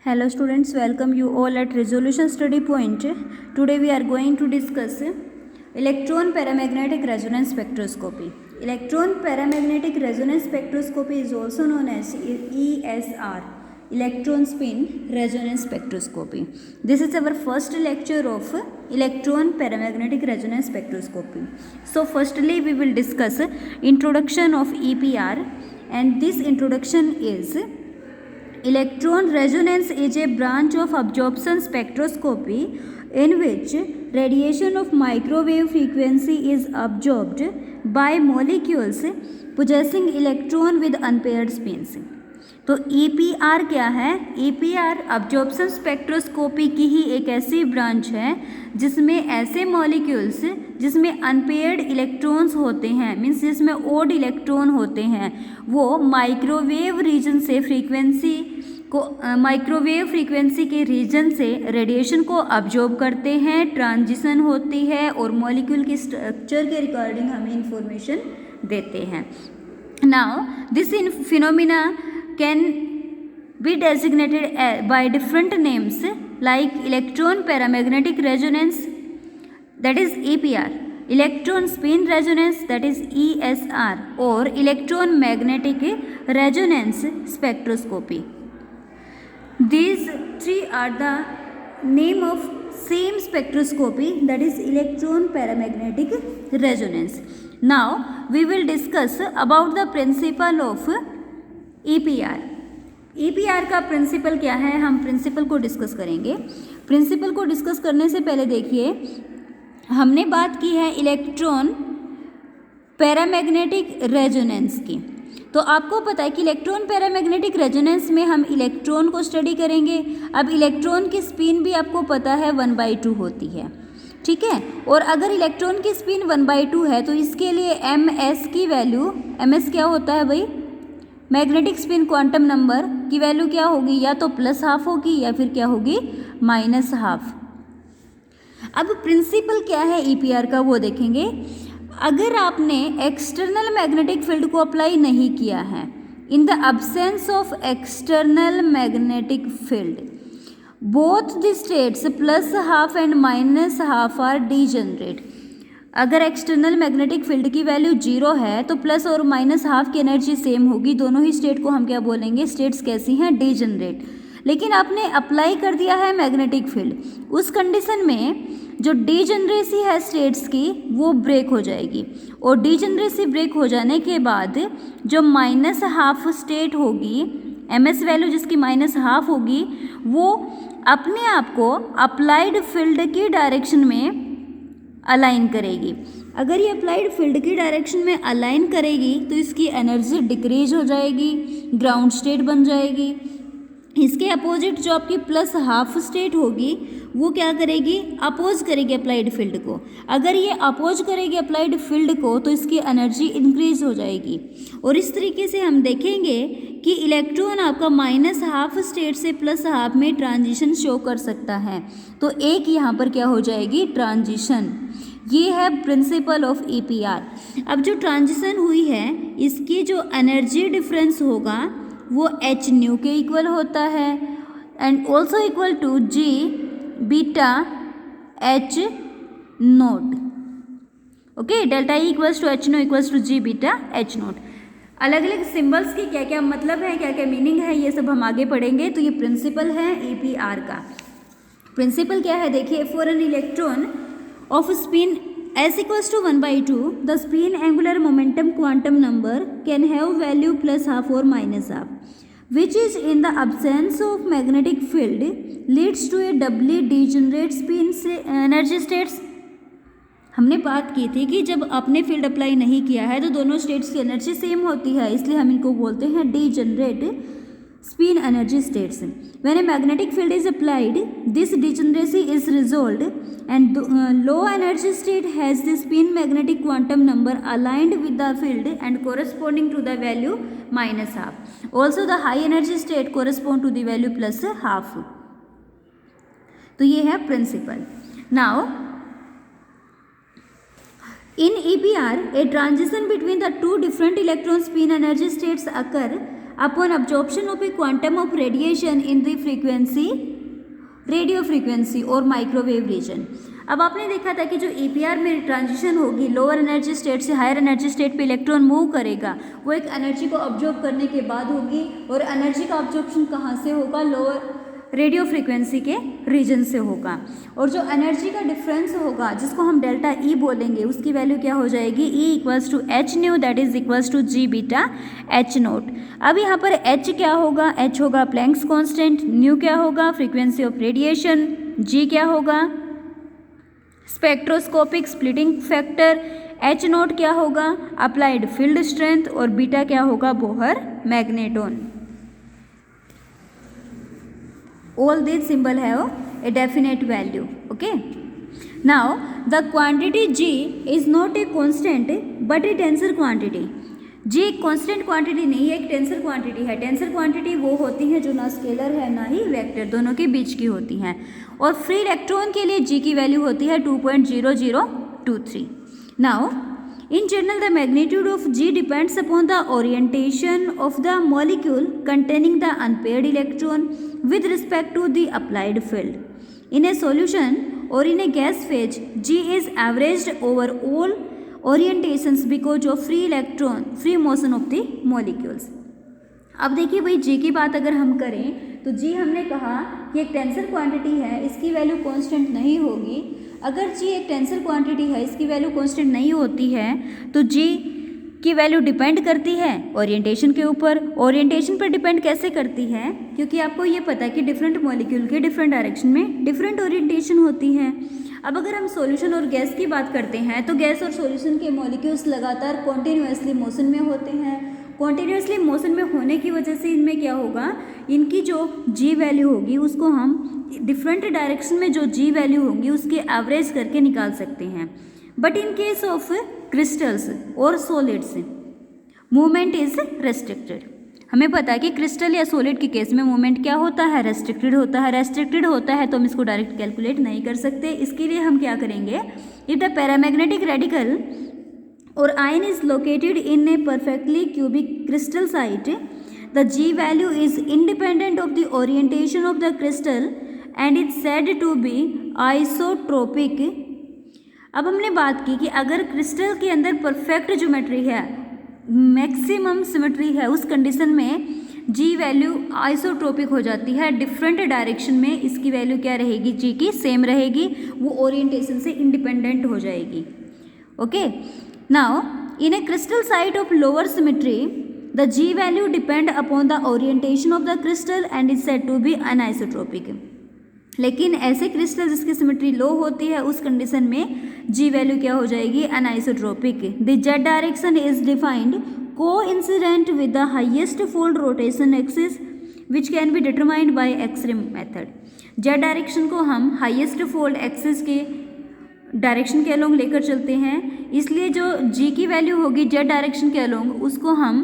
Hello students, welcome you all at Resolution Study Point. Today we are going to discuss electron paramagnetic resonance spectroscopy. Electron paramagnetic resonance spectroscopy is also known as ESR, electron spin resonance spectroscopy. This is our first lecture of electron paramagnetic resonance spectroscopy. So firstly we will discuss introduction of EPR, and this introduction is electron resonance is a branch of absorption spectroscopy in which radiation of microwave frequency is absorbed by molecules possessing electron with unpaired spins. तो EPR क्या है? EPR absorption spectroscopy की ही एक ऐसी branch है जिसमें ऐसे molecules जिसमें अनपेयर्ड इलेक्ट्रॉन्स होते हैं, मीन्स जिसमें ओड इलेक्ट्रॉन होते हैं, वो माइक्रोवेव रीजन से माइक्रोवेव फ्रीक्वेंसी के रीजन से रेडिएशन को अब्जॉर्ब करते हैं, ट्रांजिशन होती है और मॉलिक्यूल की स्ट्रक्चर के रिगार्डिंग हमें इंफॉर्मेशन देते हैं. Now this phenomena can be designated by different names like electron paramagnetic resonance, that is EPR, electron spin resonance, that is ESR, or electron magnetic resonance spectroscopy. These three are the name of same spectroscopy, that is electron paramagnetic resonance. Now we will discuss about the principle of EPR. EPR का principal क्या है, हम principal को discuss करेंगे. Principal को discuss करने से पहले देखिए, हमने बात की है इलेक्ट्रॉन पैरामैग्नेटिक रेजोनेंस की. तो आपको पता है कि इलेक्ट्रॉन पैरामैग्नेटिक रेजोनेंस में हम इलेक्ट्रॉन को स्टडी करेंगे. अब इलेक्ट्रॉन की स्पिन भी आपको पता है 1/2 होती है, ठीक है. और अगर इलेक्ट्रॉन की स्पिन 1/2 है तो इसके लिए ms की वैल्यू, ms क्या होता है भाई? मैग्नेटिक स्पिन क्वांटम नंबर की वैल्यू क्या होगी? या तो +½ होगी या फिर क्या होगी? -½ अब प्रिंसिपल क्या है EPR का वो देखेंगे. अगर आपने एक्सटर्नल मैग्नेटिक फील्ड को अप्लाई नहीं किया है, in the absence of external magnetic field, both the states +½ and -½ are degenerate. अगर एक्सटर्नल मैग्नेटिक फील्ड की वैल्यू 0 है तो प्लस और -½ की एनर्जी सेम होगी. दोनों ही स्टेट को हम क्या बोलेंगे? स्टेट्स कैसी हैं? डीजनरेट. लेकिन आपने अप्लाई कर दिया है मैग्नेटिक फील्ड, उस कंडीशन में जो डीजनरेसी है स्टेट्स की वो ब्रेक हो जाएगी. और डीजनरेसी ब्रेक हो जाने के बाद जो -½ स्टेट होगी, ms वैल्यू जिसकी -½ होगी, वो अपने आप को अप्लाइड फील्ड की डायरेक्शन में अलाइन करेगी. अगर ये अप्लाइड फील्ड की डायरेक्शन में अलाइन करेगी तो इसकी एनर्जी डिक्रीज हो जाएगी, ग्राउंड स्टेट बन जाएगी. इसके अपोजिट जो आपकी +½ स्टेट होगी वो क्या करेगी? अपोज करेगी अप्लाइड फील्ड को. अगर ये अपोज करेगी अप्लाइड फील्ड को तो इसकी एनर्जी इंक्रीज हो जाएगी. और इस तरीके से हम देखेंगे कि इलेक्ट्रॉन आपका -½ स्टेट से +½ में ट्रांजिशन शो कर सकता है. तो एक यहाँ पर क्या हो जाएगी? ट्रांजिशन. ये है प्रिंसिपल ऑफ EPR. अब जो ट्रांजिशन हुई है इसकी जो एनर्जी डिफरेंस होगा वो hν के इक्वल होता है, and also equal to G beta H0. Okay, ΔE equals to hν equals to G beta H0. अलग अलग सिंबल्स की क्या क्या मतलब है, क्या क्या मीनिंग है, ये सब हम आगे पढ़ेंगे. तो ये प्रिंसिपल है EPR का. प्रिंसिपल क्या है देखिए, for an electron of spin s equals to 1/2, the spin angular momentum quantum number can have value +½ or -½ which is in the absence of magnetic field leads to a doubly degenerate spin energy states. हमने बात की थी कि जब आपने field apply नहीं किया है तो दोनों स्टेट्स की एनर्जी सेम होती है, इसलिए हम इनको बोलते हैं degenerate spin energy states. When a magnetic field is applied, this degeneracy is resolved and low energy state has the spin magnetic quantum number aligned with the field and corresponding to the value -½ Also the high energy state correspond to the value +½ तो ये है principal. Now in EPR, a transition between the two different electron spin energy states occur upon absorption of A quantum of radiation in the frequency radio frequency और microwave reason. अब आपने देखा था कि जो ईपीआर में ट्रांजिशन होगी, lower energy state से हायर एनर्जी स्टेट पे इलेक्ट्रॉन मूव करेगा, वो एक एनर्जी को ऑब्जॉर्व करने के बाद होगी, और एनर्जी का ऑब्जॉर्प्शन कहाँ से होगा, लोअर रेडियो फ्रीक्वेंसी के रीजन से होगा। और जो एनर्जी का डिफरेंस होगा जिसको हम डेल्टा ई बोलेंगे, उसकी वैल्यू क्या हो जाएगी, E equals to H nu that is equals to G beta H nought. अब यहाँ पर एच क्या होगा, एच होगा प्लैंक्स कांस्टेंट, न्यू क्या होगा फ्रीक्वेंसी ऑफ रेडिएशन, जी क्या होगा spectroscopic splitting factor, H note क्या होगा अप्लाइड फील्ड स्ट्रेंथ, और बीटा क्या होगा Bohr magneton. All these symbol have a definite value. Okay. Now the quantity G is not a constant but a tensor quantity. G एक constant quantity नहीं है, एक tensor quantity है। tensor quantity वो होती है जो ना स्केलर है ना ही वेक्टर, दोनों के बीच की होती हैं। और फ्री इलेक्ट्रॉन के लिए G की वैल्यू होती है 2.0023। Now in general the magnitude of G depends upon the orientation of the molecule containing the unpaired electron with respect to the applied field. In a solution or in a gas phase, G is averaged over all orientations because of free motion of the molecules. अब देखिए भाई G की बात अगर हम करें तो G हमने कहा कि एक टेंसर क्वांटिटी है, इसकी वैल्यू कांस्टेंट नहीं होगी। अगर G एक टेंसर क्वांटिटी है, इसकी वैल्यू कांस्टेंट नहीं होती है, तो G की वैल्यू डिपेंड करती है ओरिएंटेशन के ऊपर। ओरिएंटेशन पर डिपेंड कैसे करती है, क्योंकि आपको ये पता है कि डिफरेंट मॉलिक्यूल के डिफरेंट डायरेक्शन में डिफरेंट ओरिएंटेशन होती है। अब अगर हम सॉल्यूशन और गैस की बात करते हैं तो गैस और सॉल्यूशन के मॉलिक्यूल्स लगातार कॉन्टिन्यूसली मोशन में होते हैं। कॉन्टिन्यूसली मोशन में होने की वजह से इनमें क्या होगा, इनकी जो G वैल्यू होगी उसको हम डिफरेंट डायरेक्शन में जो G वैल्यू होगी उसके एवरेज करके निकाल सकते हैं। But in case of crystals और सॉलिड्स मूवमेंट इज रेस्ट्रिक्टेड। हमें पता है कि क्रिस्टल या सॉलिड के केस में मूवमेंट क्या होता है, रेस्ट्रिक्टेड होता है। रेस्ट्रिक्टेड होता है तो हम इसको डायरेक्ट कैलकुलेट नहीं कर सकते। इसके लिए हम क्या करेंगे, if the paramagnetic radical or ion is located in a perfectly cubic crystal site, the G value is independent of the orientation of the crystal and is said to be isotropic. अब हमने बात की कि अगर crystal के अंदर perfect geometry है, maximum symmetry है, उस कंडीशन में G वैल्यू आइसोट्रोपिक हो जाती है। डिफरेंट डायरेक्शन में इसकी वैल्यू क्या रहेगी, G की सेम रहेगी, वो ओरिएंटेशन से इंडिपेंडेंट हो जाएगी। Okay. Now, in a crystal site of lower symmetry, the G value depend upon the orientation of the crystal and is said to be anisotropic. लेकिन ऐसे क्रिस्टल जिसकी सिमेट्री लो होती है उस कंडीशन में G वैल्यू क्या हो जाएगी, anisotropic. The Z direction is defined coincident with the highest fold rotation axis which can be determined by x-ray method. Z direction को हम हाईएस्ट फोल्ड एक्सिस के डायरेक्शन के अलोंग लेकर चलते हैं, इसलिए जो G की वैल्यू होगी Z डायरेक्शन के अलोंग उसको हम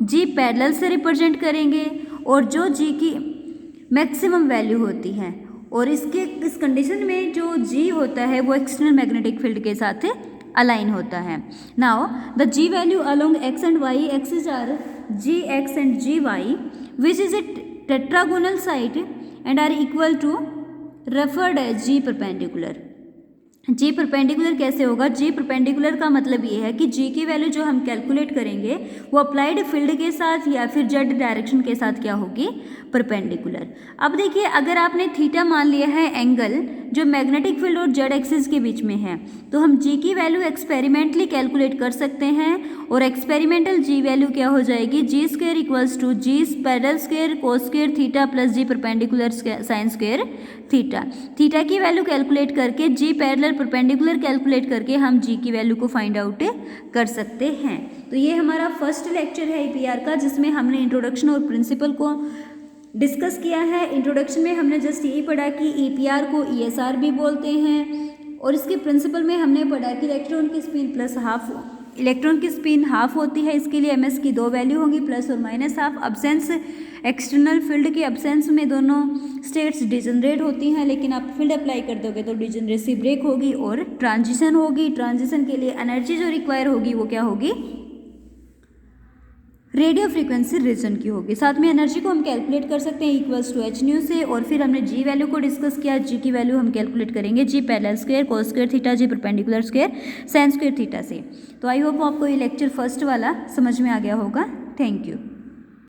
G पैरेलल से रिप्रेजेंट करेंगे, और जो G की मैक्सिमम वैल्यू होती है, और इस कंडीशन में जो G होता है वो एक्सटर्नल मैग्नेटिक फील्ड के साथ अलाइन होता है। Now the G value along x and y axis are Gx and Gy which is a tetragonal side and are equal to referred as G perpendicular. G perpendicular कैसे होगा, G perpendicular का मतलब ये है कि G की value जो हम कैलकुलेट करेंगे वो अप्लाइड फील्ड के साथ या फिर Z डायरेक्शन के साथ क्या होगी, परपेंडिकुलर। अब देखिए अगर आपने थीटा मान लिया है एंगल जो मैग्नेटिक फील्ड और Z एक्सिस के बीच में है, तो हम G की वैल्यू एक्सपेरिमेंटली कैलकुलेट कर सकते हैं, और एक्सपेरिमेंटल G वैल्यू क्या हो जाएगी, G square equals to G parallel square cos square theta plus G perpendicular sine square theta. Theta की वैल्यू कैलकुलेट करके G पैरेलल परपेंडिकुलर कैलकुलेट करके हम G की वैल्यू को फाइंड आउट कर सकते हैं। तो ये हमारा फर्स्ट लेक्चर है ईपीआर का, जिसमें हमने इंट्रोडक्शन और प्रिंसिपल को डिस्कस किया है। इंट्रोडक्शन में हमने जस्ट यही पढ़ा कि ईपीआर को ESR भी बोलते हैं, और इसके प्रिंसिपल में हमने पढ़ा कि इलेक्ट्रॉन की स्पिन प्लस हाफ, इलेक्ट्रॉन की स्पिन हाफ होती है, इसके लिए ms की 2 वैल्यू होंगी, प्लस और minus half. Absence, external field के अब्सेंस में दोनों स्टेट्स डिजनरेट होती हैं, लेकिन आप फील्ड अप्लाई कर दोगे तो डिजनरेसी ब्रेक होगी और ट्रांजिशन होगी। ट्रांजिशन के लिए एनर्जी जो रिक्वायर होगी वो क्या होगी, रेडियो फ्रीक्वेंसी रीजन की होगी। साथ में एनर्जी को हम कैलकुलेट कर सकते हैं इक्वल्स टू एच न्यू से, और फिर हमने जी वैल्यू को डिस्कस किया। जी की वैल्यू हम कैलकुलेट करेंगे g parallel square cos square theta g perpendicular square sine square theta से। तो आई होप आपको ये लेक्चर फर्स्ट वाला समझ में आ गया होगा। Thank you.